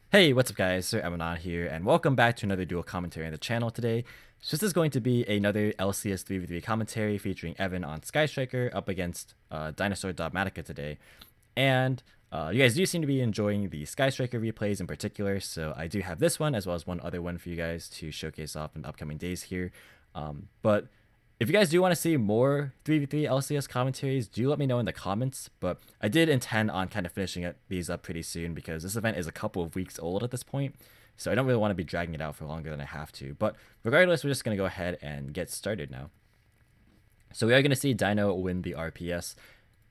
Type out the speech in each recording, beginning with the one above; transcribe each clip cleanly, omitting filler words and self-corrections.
Hey, what's up guys, Sir Emanon here, and welcome back to another dual commentary on the channel today. So this is going to be another LCS 3v3 commentary featuring Evan on Sky Striker up against Dinosaur Dogmatika today. And you guys do seem to be enjoying the Sky Striker replays in particular, so I do have this one as well as one other one for you guys to showcase off in the upcoming days here. But if you guys do want to see more 3v3 LCS commentaries, do let me know in the comments. But I did intend on kind of finishing these up pretty soon because this event is a couple of weeks old at this point. So I don't really want to be dragging it out for longer than I have to. But regardless, we're just going to go ahead and get started now. So we are going to see Dino win the RPS.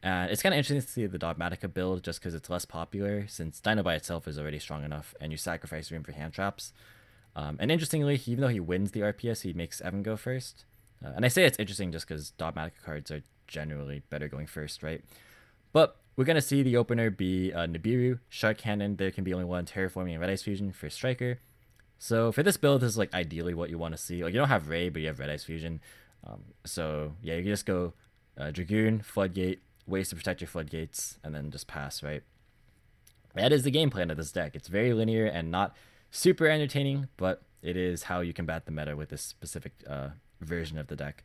And it's kind of interesting to see the Dogmatika build just because it's less popular since Dino by itself is already strong enough and you sacrifice room for hand traps. And interestingly, even though he wins the RPS, he makes Evan go first. And I say it's interesting just because Dogmatika cards are generally better going first, right? But we're going to see the opener be Nibiru, Shark Cannon, there can be only one, Terraforming, and Red Ice Fusion for Striker. So for this build, this is like ideally what you want to see. Like you don't have Ray, but you have Red Ice Fusion. So yeah, you can just go Dragoon, Floodgate, ways to protect your Floodgates, and then just pass, right? That is the game plan of this deck. It's very linear and not super entertaining, but it is how you combat the meta with this specific version of the deck.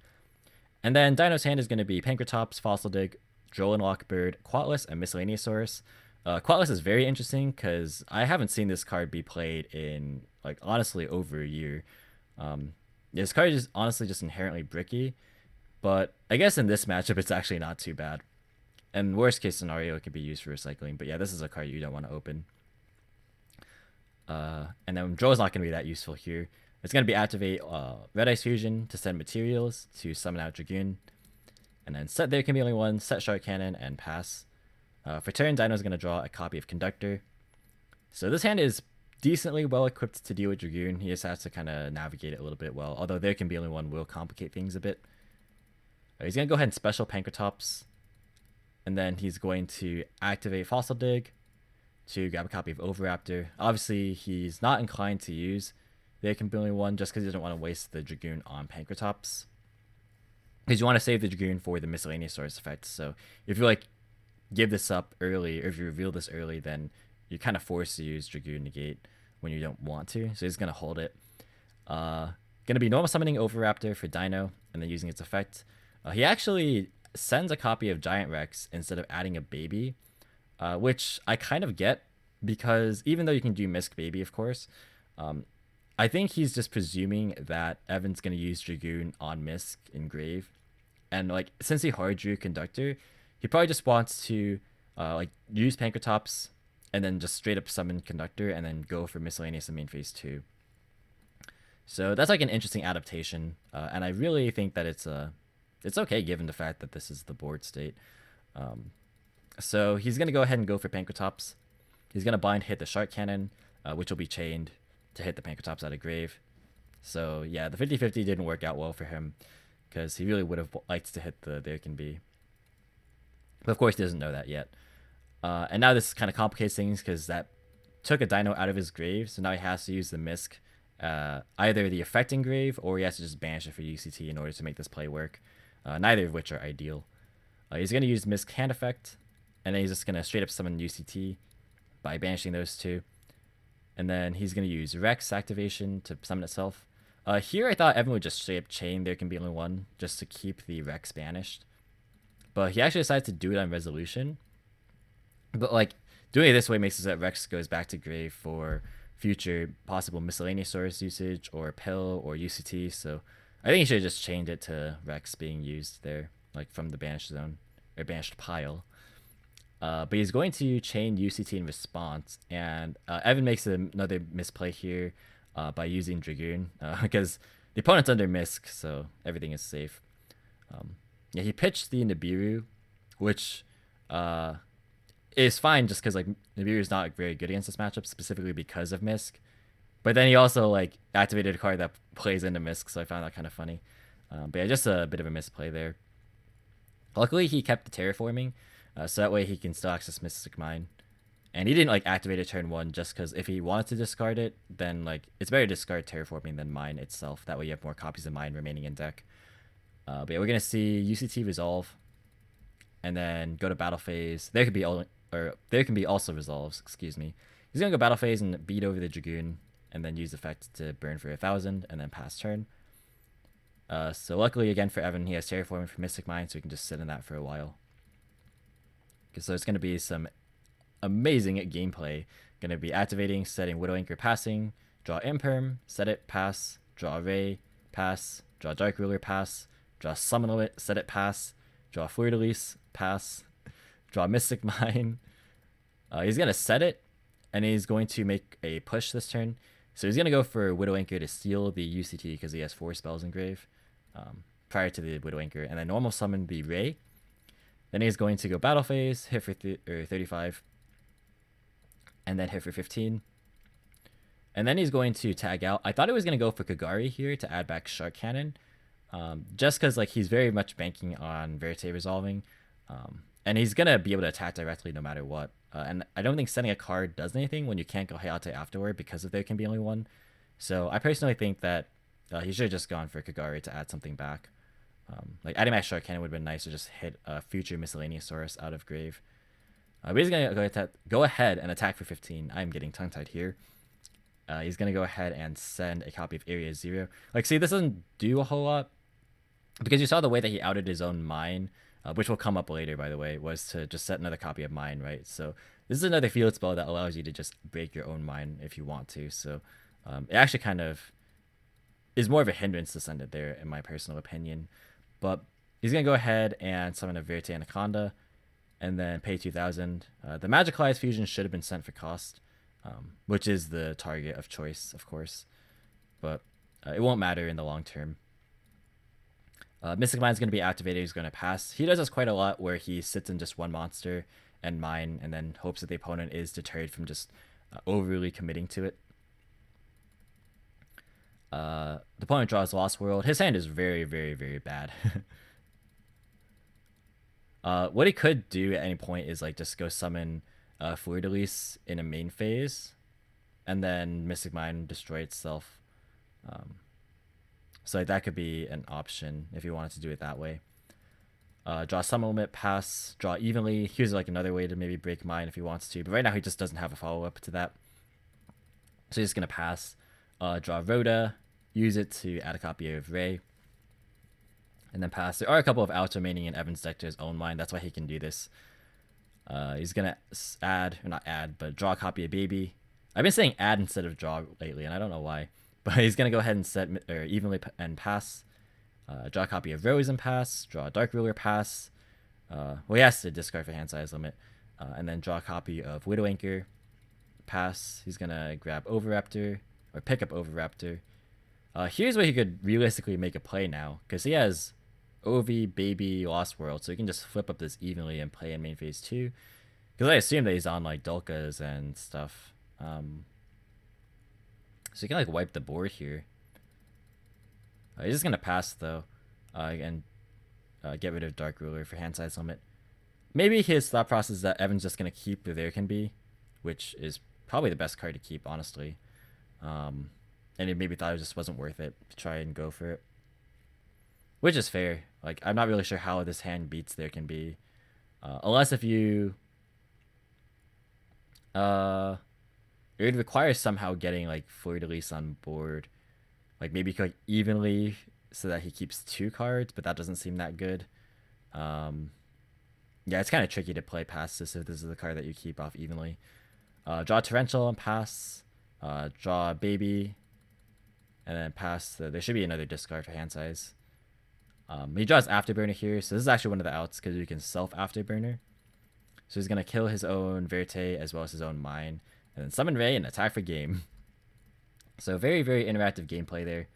And then Dino's hand is going to be Pankratops, Fossil Dig, Drolan Lockbird, Quatless, and Miscellaneousaurus. Quatless is very interesting because I haven't seen this card be played in, like, honestly, over a year. This card is honestly just inherently bricky, but I guess in this matchup it's actually not too bad. And worst case scenario, it could be used for recycling. But yeah, this is a card you don't want to open. And then Drow is not going to be that useful here. It's going to be activate Red Ice Fusion to send materials to summon out Dragoon. And then set there can be only one, set Shark Cannon, and pass. For turn, Dino is going to draw a copy of Conductor. So this hand is decently well equipped to deal with Dragoon. He just has to kind of navigate it a little bit well. Although there can be only one will complicate things a bit. He's going to go ahead and special Pankratops. And then he's going to activate Fossil Dig to grab a copy of Oviraptor. Obviously, he's not inclined to use There Can Be Only One just because he doesn't want to waste the Dragoon on Pankratops. Because you want to save the Dragoon for the Miscellaneousaurus effect. So if you like give this up early, or if you reveal this early, then you're kind of forced to use Dragoon Negate when you don't want to. So he's going to hold it. Going to be normal summoning Oviraptor for Dino and then using its effect. He actually sends a copy of Giant Rex instead of adding a baby, which I kind of get because even though you can do Misk Baby, of course, I think he's just presuming that Evan's going to use Dragoon on Misk in Grave. And like since he hard drew Conductor, he probably just wants to like use Pankratops and then just straight up summon Conductor and then go for Miscellaneous in main phase 2. So that's like an interesting adaptation, and I really think that it's okay given the fact that this is the board state. So he's going to go ahead and go for Pankratops. He's going to blind hit the Shark Cannon, which will be chained to hit the Pankratops out of Grave. So yeah, the 50-50 didn't work out well for him because he really would have liked to hit the There Can Be. But of course he doesn't know that yet. And now this kind of complicates things because that took a Dino out of his grave, so now he has to use the Misk, either the effect in Grave or he has to just banish it for UCT in order to make this play work. Neither of which are ideal. He's going to use Misk hand effect, and then he's just going to straight up summon UCT by banishing those two. And then he's going to use Rex activation to summon itself. Here I thought Evan would just straight up chain There Can Be Only One just to keep the Rex banished. But he actually decides to do it on Resolution. But like doing it this way makes it so that Rex goes back to Grave for future possible Miscellaneousaurus usage or Pill or UCT. So I think he should have just chained it to Rex being used there, like from the banished zone or banished pile. But he's going to chain UCT in response, and Evan makes another misplay here by using Dragoon because the opponent's under Misk, so everything is safe. Yeah, he pitched the Nibiru, which is fine just because like Nibiru is not very good against this matchup, specifically because of Misk. But then he also like activated a card that plays into Misk, so I found that kind of funny. But yeah, just a bit of a misplay there. Luckily, he kept the terraforming, so that way he can still access Mystic Mine. And he didn't like activate it turn 1 just because if he wanted to discard it, then like it's better to discard terraforming than Mine itself. That way you have more copies of Mine remaining in deck. But yeah, we're gonna see UCT resolve, and then go to battle phase. There could be also resolves. Excuse me. He's gonna go battle phase and beat over the Dragoon, and then use effect to burn for 1,000, and then pass turn. So luckily again for Evan, he has Terraforming for Mystic Mine, so he can just sit in that for a while. So it's gonna be some amazing gameplay. Gonna be activating, setting Widow Anchor, passing, draw Imperm, set it, pass, draw Ray, pass, draw Dark Ruler, pass, draw Summon Limit, set it, pass, draw Fleur de Lis, pass, draw Mystic Mine. He's gonna set it, and he's going to make a push this turn. So he's gonna go for Widow Anchor to steal the UCT because he has 4 spells in grave prior to the Widow Anchor, and then normal summon the Ray. Then he's going to go battle phase, hit for 35, and then hit for 15. And then he's going to tag out. I thought he was going to go for Kagari here to add back Shark Cannon, just because like he's very much banking on Verite resolving, and he's going to be able to attack directly no matter what. And I don't think sending a card does anything when you can't go Hayate afterward because of there can be only one. So I personally think that he should have just gone for Kagari to add something back. Like adding back Shark Cannon would have been nice to just hit a future Miscellaneous Source out of grave. But he's going to go ahead and attack for 15. I'm getting tongue-tied here. He's going to go ahead and send a copy of Area 0. Like, see, this doesn't do a whole lot. Because you saw the way that he outed his own mine, which will come up later, by the way, was to just set another copy of mine, right? So this is another field spell that allows you to just break your own mine if you want to. So it actually kind of is more of a hindrance to send it there, in my personal opinion. But he's going to go ahead and summon a Verite Anaconda, and then pay 2,000. The Magicalized Fusion should have been sent for cost, which is the target of choice, of course. But it won't matter in the long term. Mystic Mine is going to be activated. He's going to pass. He does this quite a lot where he sits in just one monster and mine, and then hopes that the opponent is deterred from just overly committing to it. The opponent draws Lost World. His hand is very, very, very bad. What he could do at any point is like just go summon Fleur de Lis in a main phase, and then Mystic Mine destroy itself. So like, that could be an option if you wanted to do it that way. Draw Summon Limit, pass, draw evenly. Here's like another way to maybe break mine if he wants to, but right now he just doesn't have a follow-up to that. So he's just going to pass, draw Rhoda, use it to add a copy of Ray, and then pass. There are a couple of outs remaining in Evan's deck to his own mine. That's why he can do this. He's going to add, or not add, but draw a copy of Baby. I've been saying add instead of draw lately, and I don't know why. But he's going to go ahead and set or evenly and pass. Draw a copy of Rose and pass. Draw a Dark Ruler, pass. Well, he has to discard for hand size limit. And then draw a copy of Widow Anchor, pass. He's going to grab Overraptor, or pick up Overraptor. Here's where he could realistically make a play now, because he has Ovi, Baby, Lost World, so he can just flip up this evenly and play in main phase 2. Because I assume that he's on like Dulkas and stuff. So you can like wipe the board here. He's just gonna pass though, and get rid of Dark Ruler for hand size limit. Maybe his thought process is that Evan's just gonna keep the There Can Be, which is probably the best card to keep, honestly. And he maybe thought it just wasn't worth it to try and go for it, which is fair. Like, I'm not really sure how this hand beats There Can Be, unless if you it would require somehow getting like Fleur de Lis on board, like maybe like evenly so that he keeps 2 cards, but that doesn't seem that good. Yeah, it's kind of tricky to play past this if this is the card that you keep off evenly. Draw Torrential and pass. Draw Baby, and then pass. There should be another discard for hand size. He draws Afterburner here, so this is actually one of the outs because you can self Afterburner. So he's gonna kill his own Verite as well as his own mine, and then summon Ray and attack for game. So very, very interactive gameplay there.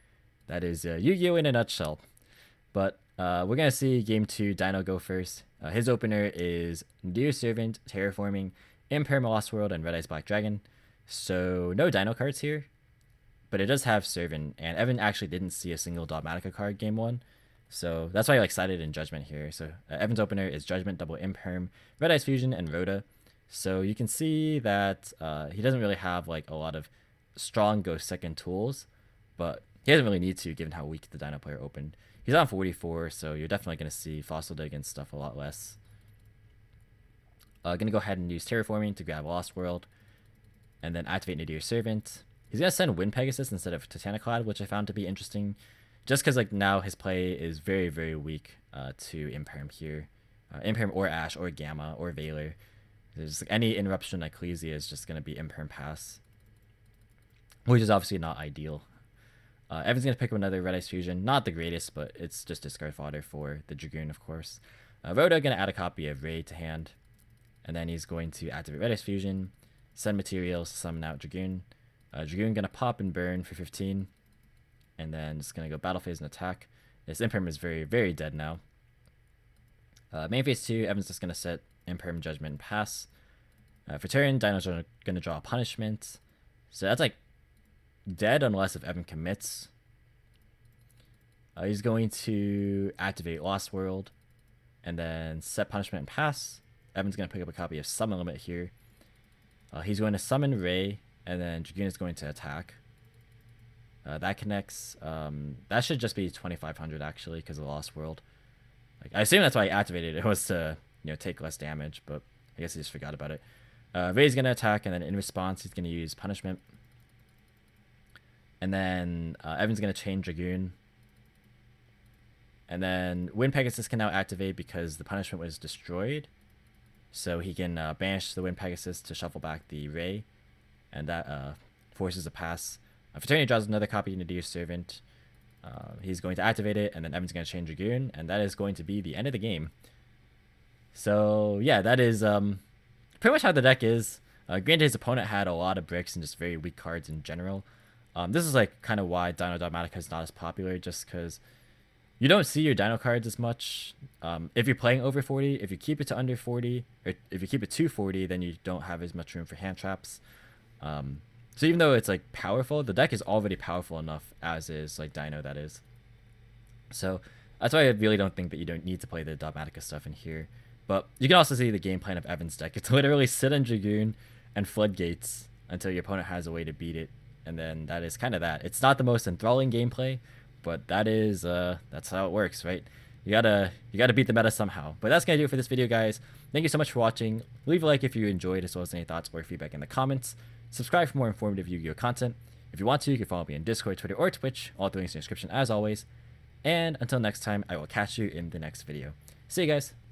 That is Yu-Gi-Oh! In a nutshell. But we're going to see Game 2, Dino go first. His opener is Dear Servant, Terraforming, Imperm Lost World, and Red Eyes Black Dragon. So no Dino cards here, but it does have Servant, and Evan actually didn't see a single Dogmatika card Game 1. So that's why I like sided in Judgment here. So Evan's opener is Judgment, double Imperm, Red Eyes Fusion, and Rhoda. So you can see that he doesn't really have like a lot of strong go second tools, but he doesn't really need to given how weak the Dino player opened. He's on 44, so you're definitely going to see Fossil Dig and stuff a lot less. Going to go ahead and use Terraforming to grab Lost World, and then activate Nadir Servant. He's gonna send Wind Pegasus instead of Titaniclad, which I found to be interesting, just because like now his play is very, very weak to Imperm here, Imperm or Ash or Gamma or Valor. There's like, any interruption Ecclesia is just gonna be Imperm pass, which is obviously not ideal. Evan's gonna pick up another Red Ice Fusion, not the greatest, but it's just discard fodder for the Dragoon, of course. Rhoda gonna add a copy of Ray to hand, and then he's going to activate Red Ice Fusion, send materials, summon out Dragoon. Dragoon gonna pop and burn for 15, and then just gonna go battle phase and attack. This Imperm is very, very dead now. Main phase 2, Evan's just gonna set Imperm Judgment and pass. For turn, Dino's gonna draw a punishment. So that's like dead unless if Evan commits. He's going to activate Lost World, and then set punishment and pass. Evan's gonna pick up a copy of Summon Limit here. He's going to summon Ray, and then Dragoon is going to attack. That connects. That should just be 2500 actually, because of Lost World. Like, I assume that's why I activated it. It was to take less damage, but I guess I just forgot about it. Ray's gonna attack, and then in response, he's gonna use punishment. And then Evan's gonna chain Dragoon. And then Wind Pegasus can now activate because the punishment was destroyed. So he can banish the Wind Pegasus to shuffle back the Ray, and that forces a pass. For turn, he draws another copy of Nadir Servant. He's going to activate it, and then Evan's going to chain Dragoon, and that is going to be the end of the game. So yeah, that is pretty much how the deck is. Granted, his opponent had a lot of bricks and just very weak cards in general. This is like kind of why Dino Dogmatika is not as popular, just because you don't see your Dino cards as much. If you're playing over 40, if you keep it to under 40, or if you keep it to 40, then you don't have as much room for hand traps. So even though it's like powerful, the deck is already powerful enough as is, like Dino that is. So that's why I really don't think that you don't need to play the Dogmatika stuff in here. But you can also see the game plan of Evan's deck. It's literally sit on Dragoon and Floodgates until your opponent has a way to beat it. And then that is kind of that. It's not the most enthralling gameplay, but that is that's how it works, right? You gotta beat the meta somehow. But that's gonna do it for this video, guys. Thank you so much for watching. Leave a like if you enjoyed, as well as any thoughts or feedback in the comments. Subscribe for more informative Yu-Gi-Oh content. If you want to, you can follow me on Discord, Twitter, or Twitch. All the links in the description as always. And until next time, I will catch you in the next video. See you guys.